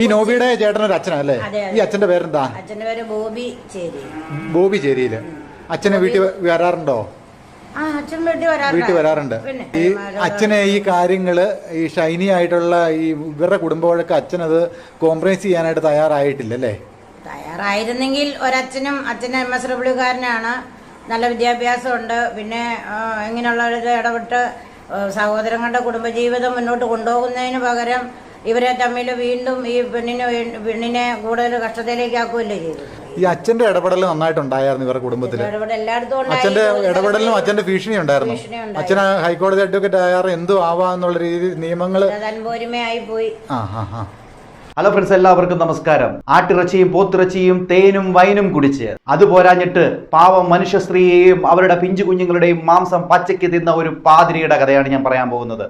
ഈ നോബിയുടെ ചേട്ടനൊരു അച്ഛനല്ലേ? ഈ അച്ഛന്റെ പേരെന്താ? അച്ഛന്റെ പേര് ബോബി ചേരി. ബോബി ചേരിയില് അച്ഛനെ വീട്ടിൽ വരാറുണ്ടോ? അച്ഛൻ വീട്ടിൽ വരാറുണ്ട്. ഈ അച്ഛനെ ഈ കാര്യങ്ങള് ഈ ഷൈനി ആയിട്ടുള്ള ഈ ഇവരുടെ കുടുംബങ്ങളൊക്കെ അച്ഛനത് കോംപ്രമൈസ് ചെയ്യാനായിട്ട് തയ്യാറായിട്ടില്ല അല്ലേ? തയ്യാറായിരുന്നെങ്കിൽ ഒരച്ഛനും അച്ഛൻ MSWകാരനാണ്, നല്ല വിദ്യാഭ്യാസമുണ്ട്. പിന്നെ ഇങ്ങനെയുള്ളവരുടെ ഇടപെട്ട് സഹോദരങ്ങളുടെ കുടുംബജീവിതം മുന്നോട്ട് കൊണ്ടുപോകുന്നതിന് പകരം ഇവരെ തമ്മിൽ വീണ്ടും ഈ പെണ്ണിനെ കൂടുതൽ കഷ്ടതയിലേക്ക് ആക്കുകയല്ലേ ചെയ്തു. ഈ അച്ഛന്റെ ഇടപെടൽ നന്നായിട്ടുണ്ടായിരുന്നു ഇവരുടെ കുടുംബത്തിൽ. അച്ഛന്റെ ഇടപെടലിനും അച്ഛന്റെ ഭീഷണി ഉണ്ടായിരുന്നു. അച്ഛന് ഹൈക്കോടതി അഡ്വക്കേറ്റ് ആയാറ് എന്തു ആവാന്നുള്ള രീതി നിയമങ്ങൾ തൻപോരിമയായി പോയി. ഹലോ ഫ്രണ്ട്സ്, എല്ലാവർക്കും നമസ്കാരം. ആട്ടിറച്ചിയും പോത്തിറച്ചിയും തേനും വൈനും കുടിച്ച് അതുപോരാഞ്ഞിട്ട് പാവം മനുഷ്യ സ്ത്രീയെയും അവരുടെ പിഞ്ചു കുഞ്ഞുങ്ങളുടെയും മാംസം പച്ചയ്ക്ക് തിന്ന ഒരു പാതിരിയുടെ കഥയാണ് ഞാൻ പറയാൻ പോകുന്നത്.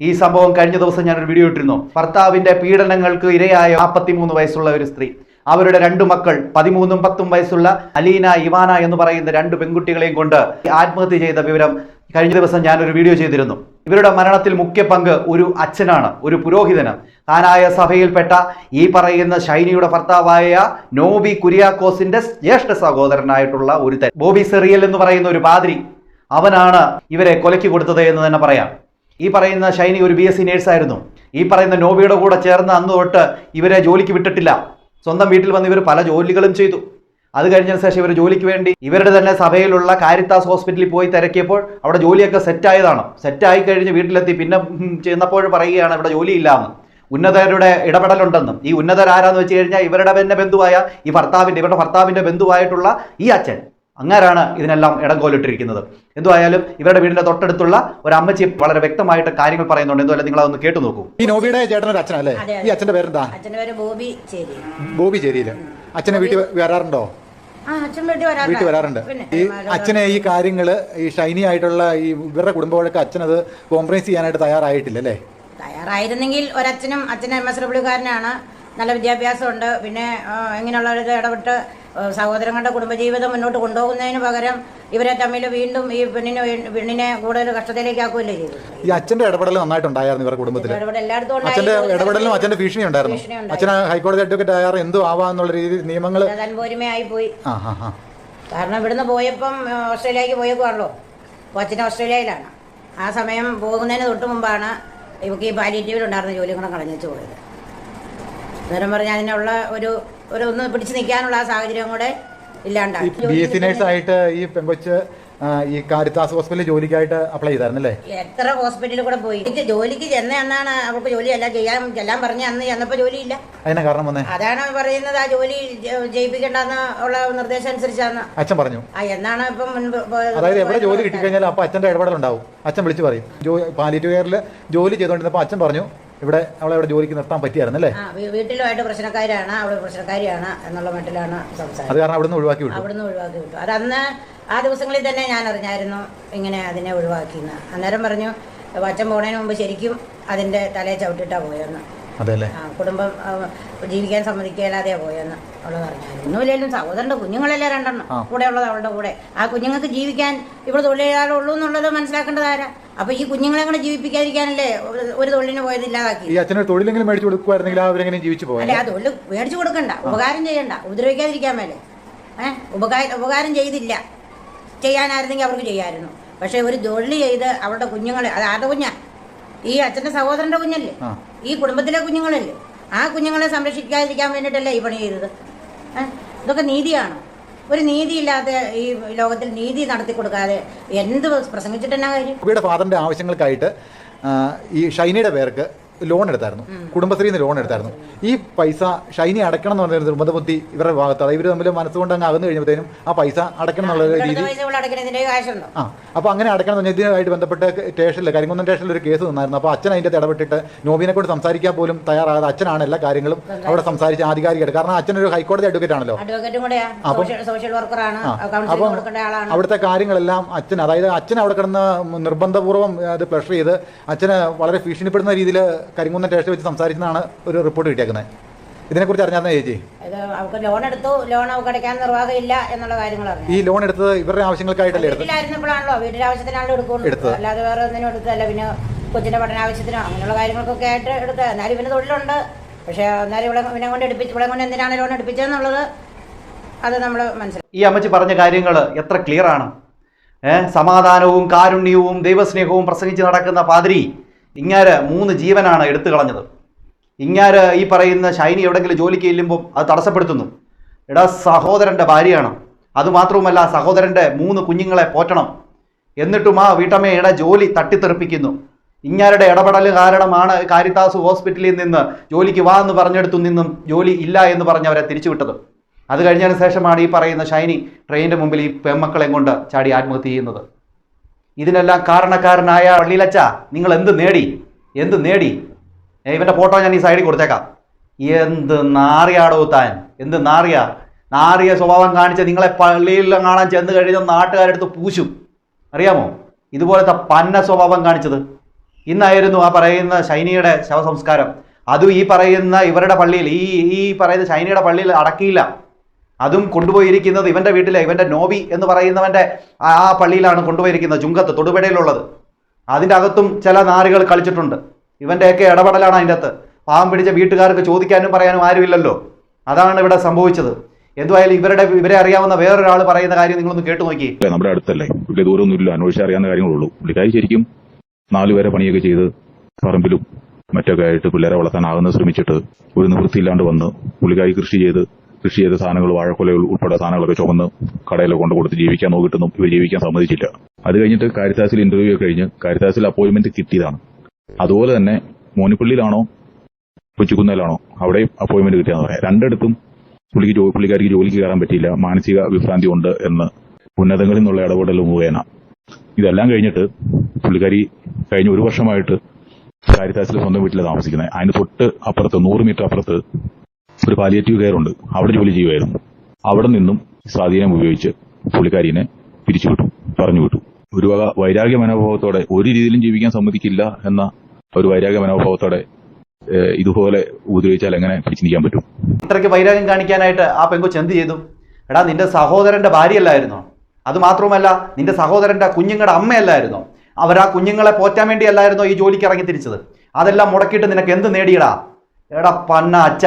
ഈ സംഭവം കഴിഞ്ഞ ദിവസം ഞാനൊരു വീഡിയോ ഇട്ടിരുന്നു. ഭർത്താവിന്റെ പീഡനങ്ങൾക്ക് ഇരയായ 43 വയസ്സുള്ള ഒരു സ്ത്രീ, അവരുടെ 2 മക്കൾ 13ഉം 10ഉം വയസ്സുള്ള അലീന, ഇവാന എന്ന് പറയുന്ന 2 പെൺകുട്ടികളെയും കൊണ്ട് ആത്മഹത്യ ചെയ്ത വിവരം കഴിഞ്ഞ ദിവസം ഞാനൊരു വീഡിയോ ചെയ്തിരുന്നു. ഇവരുടെ മരണത്തിൽ മുഖ്യ പങ്ക് ഒരു അച്ഛനാണ്, ഒരു പുരോഹിതന്. താനായ സഭയിൽപ്പെട്ട ഈ പറയുന്ന ഷൈനിയുടെ ഭർത്താവായ നോബി കുര്യാക്കോസിന്റെ ജ്യേഷ്ഠ സഹോദരനായിട്ടുള്ള ഒരു ബോബി സെറിയൽ എന്ന് പറയുന്ന ഒരു പാദ്രി, അവനാണ് ഇവരെ കൊലയ്ക്ക് കൊടുത്തത് എന്ന് തന്നെ പറയാം. ഈ പറയുന്ന ഷൈനി ഒരു BSc നേഴ്സായിരുന്നു. ഈ പറയുന്ന നോബിയുടെ കൂടെ ചേർന്ന് അന്ന് തൊട്ട് ഇവരെ ജോലിക്ക് വിട്ടിട്ടില്ല. സ്വന്തം വീട്ടിൽ വന്ന് ഇവർ പല ജോലികളും ചെയ്തു. അത് കഴിഞ്ഞതിന് ശേഷം ഇവർ ജോലിക്ക് വേണ്ടി ഇവരുടെ തന്നെ സഭയിലുള്ള കാരിത്താസ് ഹോസ്പിറ്റലിൽ പോയി തിരക്കിയപ്പോൾ അവിടെ ജോലിയൊക്കെ സെറ്റായതാണ്. സെറ്റായി കഴിഞ്ഞ് വീട്ടിലെത്തി പിന്നെ ചെന്നപ്പോൾ പറയുകയാണ് ഇവിടെ ജോലിയില്ലാന്ന്. ഉന്നതരുടെ ഇടപെടലുണ്ടെന്നും. ഈ ഉന്നതരാരാന്ന് വെച്ച് കഴിഞ്ഞാൽ ഇവരുടെ തന്നെ ബന്ധുവായ ഇവരുടെ ഭർത്താവിന്റെ ബന്ധുവായിട്ടുള്ള ഈ അച്ഛൻ അങ്ങാരാണ് ഇതിനെല്ലാം ഇടംകോലിട്ടിരിക്കുന്നത്. എന്തുവായാലും ഇവരുടെ വീടിന്റെ തൊട്ടടുത്തുള്ള ഒരു അമ്മച്ചി വളരെ വ്യക്തമായിട്ട് കാര്യങ്ങൾ പറയുന്നുണ്ട്. എന്തുവല്ല നിങ്ങൾ അതൊന്ന് കേട്ടു നോക്കൂ. ഈ നോബിയുടെ ചേട്ടനൊരു അച്ഛനല്ലേ? ഈ അച്ഛന്റെ പേരെന്താ? അച്ഛന്റെ പേര് ബോബി ചേരി. ബോബി ചേരിയില് അച്ഛനെ വീട്ടിൽ വരാറുണ്ടോ? വീട്ടിൽ വരാറുണ്ട്. ഈ അച്ഛനെ ഈ കാര്യങ്ങള് ഈ ഷൈനി ആയിട്ടുള്ള ഈ ഇവരുടെ കുടുംബങ്ങളൊക്കെ അച്ഛനത് കോംപ്രമൈസ് ചെയ്യാനായിട്ട് തയ്യാറായിട്ടില്ല അല്ലേ? തയ്യാറായിരുന്നെങ്കിൽ ഒരച്ഛനും അച്ഛൻ MSWകാരനാണ്, നല്ല വിദ്യാഭ്യാസമുണ്ട്. പിന്നെ ഇങ്ങനെയുള്ളവരുടെ ഇടപെട്ട് സഹോദരങ്ങളുടെ കുടുംബജീവിതം മുന്നോട്ട് കൊണ്ടുപോകുന്നതിന് പകരം ഇവരെ തമ്മിൽ വീണ്ടും ഈ പെണ്ണിനെ കൂടുതൽ കഷ്ടതയിലേക്ക് ആക്കുകയല്ലേ ചെയ്തു. ഈ അച്ഛന്റെ ഇടപെടൽ നന്നായിട്ടുണ്ടായിരുന്നു ഇവരുടെ കുടുംബത്തിൽ. അച്ഛന്റെ ഇടപെടലിനും അച്ഛന്റെ ഭീഷണി ഉണ്ടായിരുന്നു. അച്ഛന് ഹൈക്കോടതി അഡ്വക്കേറ്റ് ആയാറ് എന്തു ആവാന്നുള്ള രീതി നിയമങ്ങൾ തൻപോരിമയായി പോയി. കാരണം ഇവിടുന്ന് പോയപ്പം ഓസ്ട്രേലിയക്ക് പോയേക്കുവാണല്ലോ. അച്ഛൻ ഓസ്ട്രേലിയയിലാണ്. ആ സമയം പോകുന്നതിന് തൊട്ട് മുമ്പാണ് ഇവർക്ക് ഈ പാലിയേറ്റീവിലുണ്ടായിരുന്ന ജോലിയും കൂടെ കളഞ്ഞു വെച്ച് പോയത്. അന്നേരം പറഞ്ഞാൽ അതിനുള്ള ഒരു ഒന്ന് പിടിച്ചു നിൽക്കാനുള്ള ആ സാഹചര്യം കൂടെ ഇല്ലാണ്ടായി. BSc നേഴ്സായിട്ട് ഈ പെങ്കൊച്ച് ഈ കാരിത്താസ് ഹോസ്പിറ്റലിൽ ജോലിക്കായിട്ട് അപ്ലൈ ചെയ്തായിരുന്നല്ലേ? എത്ര ഹോസ്പിറ്റലിൽ കൂടെ പോയി. ജോലിക്ക് ചെന്ന അന്നാണ് അവർക്ക് ജോലി ചെല്ലാൻ പറഞ്ഞ അന്ന് ചെന്നപ്പോ ജോലിയില്ല. അതിനെ കാരണം വന്നേ അതാണ് പറയുന്നത്. ആ ജോലി ചെയ്യിപ്പിക്കേണ്ടെന്ന് ഉള്ള നിർദ്ദേശം അനുസരിച്ചാണ് അച്ഛൻ പറഞ്ഞു. എന്നാണ് ഇപ്പം മുൻപ്. അതായത് എവിടെ ജോലി കിട്ടിക്കഴിഞ്ഞാൽ അപ്പൊ അച്ഛന്റെ ഇടപെടൽ ഉണ്ടാവും. അച്ഛൻ വിളിച്ചു പറയും. പാലിയേറ്റീവ് കെയറിൽ ജോലി ചെയ്തോണ്ടിരുന്നപ്പോ അച്ഛൻ പറഞ്ഞു ഇവിടെ അവളെ ജോലിക്ക് നിർത്താൻ പറ്റിയായിരുന്നല്ലേ? വീട്ടിലുമായിട്ട് പ്രശ്നക്കാരാണ്, അവള് പ്രശ്നക്കാരിയാണ് എന്നുള്ള മട്ടിലാണ് സംസാരം. അത് കാരണം അവിടുന്ന് ഒഴിവാക്കി വിട്ടു. അത് അന്ന് ആ ദിവസങ്ങളിൽ തന്നെ ഞാൻ അറിഞ്ഞായിരുന്നു ഇങ്ങനെ അതിനെ ഒഴിവാക്കിയെന്ന്. അന്നേരം പറഞ്ഞു അച്ഛൻ പോണതിന് മുമ്പ് ശരിക്കും അതിന്റെ തലയെ ചവിട്ടിട്ടാ പോയെന്ന്. അതെല്ലേ? കുടുംബം ജീവിക്കാൻ സമ്മതിക്കാതെ പോയെന്ന് അവള് പറഞ്ഞായിരുന്നു. ഒന്നുമില്ലെങ്കിലും സഹോദരന്റെ കുഞ്ഞുങ്ങളല്ലേ 2 കൂടെ ഉള്ളത് അവളുടെ കൂടെ. ആ കുഞ്ഞുങ്ങൾക്ക് ജീവിക്കാൻ ഇവിടെ തൊഴിലാളുള്ളൂ എന്നുള്ളത് മനസ്സിലാക്കേണ്ടതാരാ? അപ്പൊ ഈ കുഞ്ഞുങ്ങളെ കൂടെ ജീവിപ്പിക്കാതിരിക്കാനല്ലേ ഒരു തൊഴിലിന് പോയത് ഇല്ലാതാക്കി. ഈ അച്ഛന് തൊഴിലെങ്കിലും മേടിച്ചു കൊടുക്കുവായിരുന്നെങ്കിൽ അവരെങ്ങനെ ജീവിച്ചു പോകാൻ? അല്ലെ, ആ തൊഴിൽ മേടിച്ചു കൊടുക്കണ്ട, ഉപകാരം ചെയ്യണ്ട, ഉപദ്രവിക്കാതിരിക്കാൻ മേലെ. ഉപകാരം ചെയ്യാനായിരുന്നെങ്കിൽ അവർക്ക് ചെയ്യാമായിരുന്നു. പക്ഷെ ഒരു തൊഴിൽ ചെയ്ത് അവരുടെ കുഞ്ഞുങ്ങളെ, അത് ആരുടെ കുഞ്ഞാ? ഈ അച്ഛന്റെ സഹോദരന്റെ കുഞ്ഞല്ലേ? ഈ കുടുംബത്തിലെ കുഞ്ഞുങ്ങളല്ലേ? ആ കുഞ്ഞുങ്ങളെ സംരക്ഷിക്കാതിരിക്കാൻ വേണ്ടിയിട്ടല്ലേ ഈ പണി ചെയ്തത്? ഇതൊക്കെ നീതിയാണ്? ഒരു നീതിയില്ലാത്ത ഈ ലോകത്തിൽ നീതി നടത്തി കൊടുക്കാതെ എന്ത് പ്രസംഗിച്ചിട്ട് എന്നാ കാര്യം? ഇവിടെ ഫാദറിന്റെ ആവശ്യങ്ങൾക്കായിട്ട് ഈ ഷൈനിയുടെ പേർക്ക് ലോൺ എടുത്തായിരുന്നു. കുടുംബശ്രീന്ന് ലോൺ എടുത്തായിരുന്നു. ഈ പൈസ ഷൈനി അടയ്ക്കണം എന്ന് പറഞ്ഞ നിർബന്ധബുദ്ധി ഇവരുടെ ഭാഗത്താണ്. ഇവർ തമ്മിൽ മനസ്സുകൊണ്ട് അങ്ങ് അകന്നു കഴിഞ്ഞപ്പോഴത്തേനും ആ പൈസ അടയ്ക്കണം എന്നുള്ള രീതി. അപ്പോൾ അങ്ങനെ അടയ്ക്കണം എന്ന് പറഞ്ഞാൽ ഇതിനായിട്ട് ബന്ധപ്പെട്ട് സ്റ്റേഷനിൽ, കരിങ്കുന്നം സ്റ്റേഷനിൽ ഒരു കേസ് നിന്നായിരുന്നു. അപ്പോൾ അച്ഛൻ അതിൻ്റെ ഇടപെട്ടിട്ട് നോബിനെ കൊണ്ട് സംസാരിക്കാൻ പോലും തയ്യാറാകാതെ അച്ഛനാണ് എല്ലാ കാര്യങ്ങളും അവിടെ സംസാരിച്ച ആധികാരികമായിട്ട്. കാരണം അച്ഛനൊരു ഹൈക്കോടതി അഡ്വക്കേറ്റ് ആണല്ലോ. അപ്പം അവിടുത്തെ കാര്യങ്ങളെല്ലാം അച്ഛൻ, അതായത് അച്ഛൻ അവിടെ കിടന്ന് നിർബന്ധപൂർവ്വം അത് പ്രഷർ ചെയ്ത് അച്ഛന് വളരെ ഭീഷണിപ്പെടുന്ന രീതിയിൽ കരിങ്കുന്നം സ്റ്റേഷനിൽ വെച്ച് സംസാരിച്ചതാണ് ഒരു റിപ്പോർട്ട് കിട്ടിയേക്കുന്നത്. ഇതിനെക്കുറിച്ച് അറിഞ്ഞാൽ ചേച്ചി? ലോൺ എടുത്തു, ലോൺ അടയ്ക്കാൻ നിർവാഹമില്ല എന്നുള്ള കാര്യങ്ങൾ. ഈ ലോൺ എടുത്തത് ഇവരുടെ ആവശ്യങ്ങൾക്കായിട്ടല്ലേ? വീട്ടിലായിരുന്നപ്പോഴാണല്ലോ, വീട്ടിലെ ആവശ്യത്തിനാണല്ലോ എടുക്കുന്നത്, അല്ലാതെ വേറെ ഒന്നിനും എടുത്തതല്ല. പിന്നെ കൊച്ചിന്റെ പഠനാവശ്യത്തിനോ അങ്ങനെയുള്ള കാര്യങ്ങൾക്കൊക്കെ ആയിട്ട് എടുത്തത്. എന്നാലും ഇവന് തൊഴിലുണ്ട്, പക്ഷേ എന്നാലും ഇവനെ കൊണ്ട് ഇവിടെ കൊണ്ട് എന്തിനാണ് ലോൺ എടുപ്പിച്ചതെന്നുള്ളത് അത് നമ്മൾ മനസ്സിലാക്കി. ഈ അമ്മച്ചി പറഞ്ഞ കാര്യങ്ങൾ എത്ര ക്ലിയർ ആണ്. സമാധാനവും കാരുണ്യവും ദൈവസ്നേഹവും പ്രസംഗിച്ച് നടക്കുന്ന പാതിരി ഇങ്ങാര് 3 ജീവനാണ് എടുത്തു കളഞ്ഞത്. ഇങ്ങാര് ഈ പറയുന്ന ഷൈനി എവിടെയെങ്കിലും ജോലിക്ക് ചെല്ലുമ്പോൾ അത് തടസ്സപ്പെടുത്തുന്നു. എടാ സഹോദരൻ്റെ ഭാര്യയാണ്, അതുമാത്രവുമല്ല സഹോദരൻ്റെ 3 കുഞ്ഞുങ്ങളെ പോറ്റണം. എന്നിട്ടും ആ വീട്ടമ്മയുടെ ജോലി തട്ടിത്തെറിപ്പിക്കുന്നു. ഇങ്ങാരുടെ ഇടപെടൽ കാരണമാണ് കാരിത്താസ് ഹോസ്പിറ്റലിൽ നിന്ന് ജോലിക്ക് വാ എന്ന് പറഞ്ഞെടുത്തു നിന്നും ജോലി ഇല്ല എന്ന് പറഞ്ഞ് അവരെ തിരിച്ചുവിട്ടത്. അത് കഴിഞ്ഞതിന് ശേഷമാണ് ഈ പറയുന്ന ഷൈനി ട്രെയിനിൻ്റെ മുമ്പിൽ ഈ പെമ്മക്കളെയും കൊണ്ട് ചാടി ആത്മഹത്യ ചെയ്യുന്നത്. ഇതിനെല്ലാം കാരണക്കാരനായ പള്ളിയിലച്ച നിങ്ങൾ എന്ത് നേടി? ഇവൻ്റെ ഫോട്ടോ ഞാൻ ഈ സൈഡിൽ കൊടുത്തേക്കാം. എന്ത് നാറിയാടോ താൻ, എന്ത് നാറിയ സ്വഭാവം കാണിച്ച നിങ്ങളെ പള്ളിയിൽ കാണാൻ ചെന്ന് കഴിഞ്ഞാൽ നാട്ടുകാരെടുത്ത് പൂശും. അറിയാമോ ഇതുപോലത്തെ പന്ന സ്വഭാവം കാണിച്ചത്? ഇന്നായിരുന്നു ആ പറയുന്ന ഷൈനിയുടെ ശവസംസ്കാരം. അതും ഈ പറയുന്ന ഇവരുടെ പള്ളിയിൽ ഈ പറയുന്ന ഷൈനിയുടെ പള്ളിയിൽ അടക്കിയില്ല. അതും കൊണ്ടുപോയിരിക്കുന്നത് ഇവൻ്റെ വീട്ടിലെ ഇവൻ്റെ നോബി എന്ന് പറയുന്നവൻ്റെ ആ പള്ളിയിലാണ് കൊണ്ടുപോയിരിക്കുന്നത്, ചുങ്കത്ത് തൊടുപുഴയിലുള്ളത്. അതിൻ്റെ അകത്തും ചില നാറികൾ കളിച്ചിട്ടുണ്ട്. ഇവൻ്റെയൊക്കെ ഇടപെടലാണ് അതിൻ്റെ അകത്ത്. പാവം പിടിച്ച വീട്ടുകാർക്ക് ചോദിക്കാനും പറയാനും ആരുമില്ലല്ലോ. അതാണ് ഇവിടെ സംഭവിച്ചത്. എന്തുവായാലും ഇവരെ അറിയാവുന്ന വേറൊരാൾ പറയുന്ന കാര്യം നിങ്ങളൊന്ന് കേട്ടു നോക്കി. നമ്മുടെ അടുത്തല്ലേ, പുള്ളി ദൂരമൊന്നുമില്ല, അന്വേഷിച്ച് അറിയാവുന്ന കാര്യങ്ങളുള്ളൂ. പുള്ളിക്കാരി ശരിക്കും 4 പേരെ പണിയൊക്കെ ചെയ്ത് പറമ്പിലും മറ്റൊക്കെ ആയിട്ട് പിള്ളേരെ വളർത്താനാകുന്ന ശ്രമിച്ചിട്ട് ഒരു നിവൃത്തിയില്ലാണ്ട് വന്ന് പുള്ളിക്കാരി കൃഷി ചെയ്ത സാധനങ്ങൾ, വാഴക്കൊലകൾ ഉൾപ്പെടെ സാധനങ്ങളൊക്കെ ചുമന്ന് കടയിലൊക്കെ കൊണ്ട് കൊടുത്ത് ജീവിക്കാൻ നോക്കിയിട്ടൊന്നും ഇവർ ജീവിക്കാൻ സമ്മതിച്ചില്ല. അത് കഴിഞ്ഞിട്ട് കാരിത്താസിൽ ഇന്റർവ്യൂ കഴിഞ്ഞ് കാരിത്താസിൽ അപ്പോയിന്റ്മെന്റ് കിട്ടിയതാണ്. അതുപോലെ തന്നെ മോനിപ്പള്ളിയിലാണോ കൊച്ചുകുന്നേലാണോ അവിടെ അപ്പോയിന്റ്മെന്റ് കിട്ടിയാന്ന് പറയാം. രണ്ടിടത്തും പുള്ളിക്കാരിക്ക് ജോലിക്ക് കയറാൻ പറ്റിയില്ല, മാനസിക വിഭ്രാന്തി ഉണ്ട് എന്ന് ഉന്നതങ്ങളിൽ നിന്നുള്ള ഇടപെടൽ മുഖേന. ഇതെല്ലാം കഴിഞ്ഞിട്ട് പുള്ളിക്കാരി കഴിഞ്ഞ 1 വർഷമായിട്ട് കാരിത്താസിൽ സ്വന്തം വീട്ടിലാണ് താമസിക്കുന്നത്. അതിന് തൊട്ട് അപ്പുറത്ത് 100 മീറ്റർ അപ്പുറത്ത് ഒരു പാലിയേറ്റീവ് കെയർ ഉണ്ട്, അവിടെ ജോലി ചെയ്യുമായിരുന്നു. അവിടെ നിന്നും സ്വാധീനം ഉപയോഗിച്ച് പുള്ളിക്കാരിനെ പിരിച്ചുവിട്ടു, പറഞ്ഞു വിട്ടു. ഒരു വക വൈരാഗ്യ മനോഭാവത്തോടെ ഒരു രീതിയിലും ജീവിക്കാൻ സമ്മതിക്കില്ല എന്ന ഒരു വൈരാഗ്യ മനോഭാവത്തോടെ ഇതുപോലെ ഉപദ്രവിച്ചാൽ എങ്ങനെ പിടിച്ചു നിൽക്കാൻ പറ്റും? ഇത്രയ്ക്ക് വൈരാഗ്യം കാണിക്കാനായിട്ട് ആ പെങ്കൊച്ച് എന്ത് ചെയ്തു? എടാ നിന്റെ സഹോദരന്റെ ഭാര്യയല്ലായിരുന്നോ? അതുമാത്രവുമല്ല നിന്റെ സഹോദരന്റെ കുഞ്ഞുങ്ങളുടെ അമ്മയല്ലായിരുന്നോ? അവരാ കുഞ്ഞുങ്ങളെ പോറ്റാൻ വേണ്ടിയല്ലായിരുന്നോ ഈ ജോലിക്ക് ഇറങ്ങി തിരിച്ചത്? അതെല്ലാം മുടക്കിയിട്ട് നിനക്ക് എന്ത് നേടിയടാ? എടാ പന്ന അച്ഛ,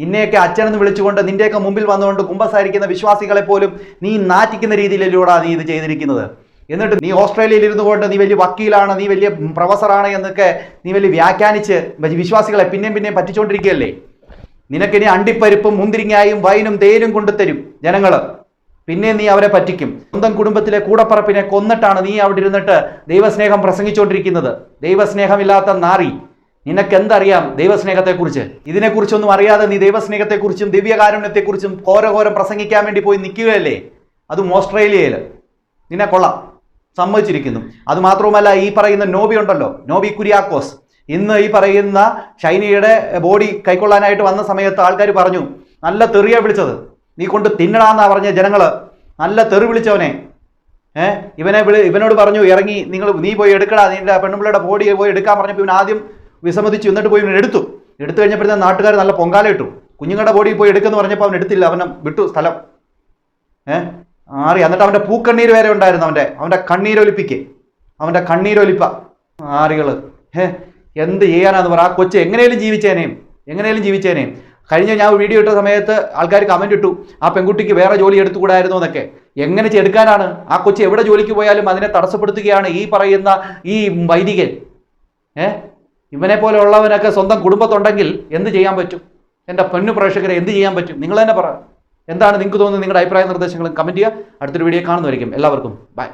നിന്നെയൊക്കെ അച്ഛനെന്ന് വിളിച്ചുകൊണ്ട് നിന്റെയൊക്കെ മുമ്പിൽ വന്നുകൊണ്ട് കുമ്പസാരിക്കുന്ന വിശ്വാസികളെ പോലും നീ നാറ്റിക്കുന്ന രീതിയിലൂടെ നീ ഇത് ചെയ്തിരിക്കുന്നത്. എന്നിട്ട് നീ ഓസ്ട്രേലിയയിൽ ഇരുന്നു കൊണ്ട് നീ വലിയ വക്കീലാണ്, നീ വലിയ പ്രൊഫസറാണ് എന്നൊക്കെ നീ വലിയ വ്യാഖ്യാനിച്ച് വിശ്വാസികളെ പിന്നെയും പറ്റിച്ചുകൊണ്ടിരിക്കുകയല്ലേ? നിനക്കിനി അണ്ടിപ്പരിപ്പും മുന്തിരിങ്ങായും വൈനും തേനും കൊണ്ടുതരും ജനങ്ങൾ. പിന്നെ നീ അവരെ പറ്റിക്കും. സ്വന്തം കുടുംബത്തിലെ കൂടപ്പറപ്പിനെ കൊന്നിട്ടാണ് നീ അവിടെ ഇരുന്നിട്ട് ദൈവസ്നേഹം പ്രസംഗിച്ചുകൊണ്ടിരിക്കുന്നത്. ദൈവസ്നേഹമില്ലാത്ത നാറി, നിനക്കെന്തറിയാം ദൈവസ്നേഹത്തെക്കുറിച്ച്? ഇതിനെക്കുറിച്ചൊന്നും അറിയാതെ നീ ദൈവസ്നേഹത്തെക്കുറിച്ചും ദിവ്യകാരുണ്യത്തെക്കുറിച്ചും ഘോരഘോരം പ്രസംഗിക്കാൻ വേണ്ടി പോയി നിൽക്കുകയല്ലേ? അതും ഓസ്ട്രേലിയയിൽ. നിന്നെ കൊള്ളാം, സമ്മതിച്ചിരിക്കുന്നു. അതുമാത്രവുമല്ല ഈ പറയുന്ന നോബി ഉണ്ടല്ലോ, നോബി കുര്യാക്കോസ്, ഇന്ന് ഈ പറയുന്ന ഷൈനിയുടെ ബോഡി കൈക്കൊള്ളാനായിട്ട് വന്ന സമയത്ത് ആൾക്കാർ പറഞ്ഞു, നല്ല തെറിയാ വിളിച്ചത്, നീ കൊണ്ട് തിന്നടാന്നാ പറഞ്ഞ ജനങ്ങൾ. നല്ല തെറി വിളിച്ചവനെ. ഇവനോട് പറഞ്ഞു ഇറങ്ങി നീ പോയി എടുക്കടാ, നിന്റെ പെണ്ണുപിള്ളയുടെ ബോഡി പോയി എടുക്കാൻ പറഞ്ഞപ്പോൾ ഇവൻ ആദ്യം വിസമ്മതിച്ചു, എന്നിട്ട് പോയി ഇവൻ എടുത്തു കഴിഞ്ഞപ്പോഴത്തെ നാട്ടുകാർ നല്ല പൊങ്കാല ഇട്ടു. കുഞ്ഞുങ്ങളുടെ ബോഡി പോയി എടുക്കുമെന്ന് പറഞ്ഞപ്പോൾ അവൻ എടുത്തില്ല, അവനെ വിട്ടു സ്ഥലം. എന്നിട്ട് അവൻ്റെ പൂക്കണ്ണീര് വരെ ഉണ്ടായിരുന്നു, അവൻ്റെ കണ്ണീരൊലിപ്പ ആറികൾ. എന്ത് ചെയ്യാനാന്ന് പറ? ആ കൊച്ച് എങ്ങനെയും ജീവിച്ചേനേയും. കഴിഞ്ഞ ഞാൻ വീഡിയോ ഇട്ട സമയത്ത് ആൾക്കാർ കമന്റ് ഇട്ടു, ആ പെൺകുട്ടിക്ക് വേറെ ജോലി എടുത്തുകൂടായിരുന്നു എന്നൊക്കെ. എങ്ങനെ എടുക്കാനാണ്? ആ കൊച്ച് എവിടെ ജോലിക്ക് പോയാലും അതിനെ തടസ്സപ്പെടുത്തുകയാണ് ഈ പറയുന്ന ഈ വൈദികൻ. ഇവനെ പോലെ ഉള്ളവനൊക്കെ സ്വന്തം കുടുംബത്തുണ്ടെങ്കിൽ എന്ത് ചെയ്യാൻ പറ്റും? എൻ്റെ പെണ്ണു പ്രേക്ഷകരെ എന്ത് ചെയ്യാൻ പറ്റും? നിങ്ങൾ തന്നെ പറ. എന്താണ് നിങ്ങൾക്ക് തോന്നുന്നത്? നിങ്ങളുടെ അഭിപ്രായ നിർദ്ദേശങ്ങളും കമന്റ് ചെയ്യുക. അടുത്തൊരു വീഡിയോ കാണുന്നതായിരിക്കും. എല്ലാവർക്കും ബൈ.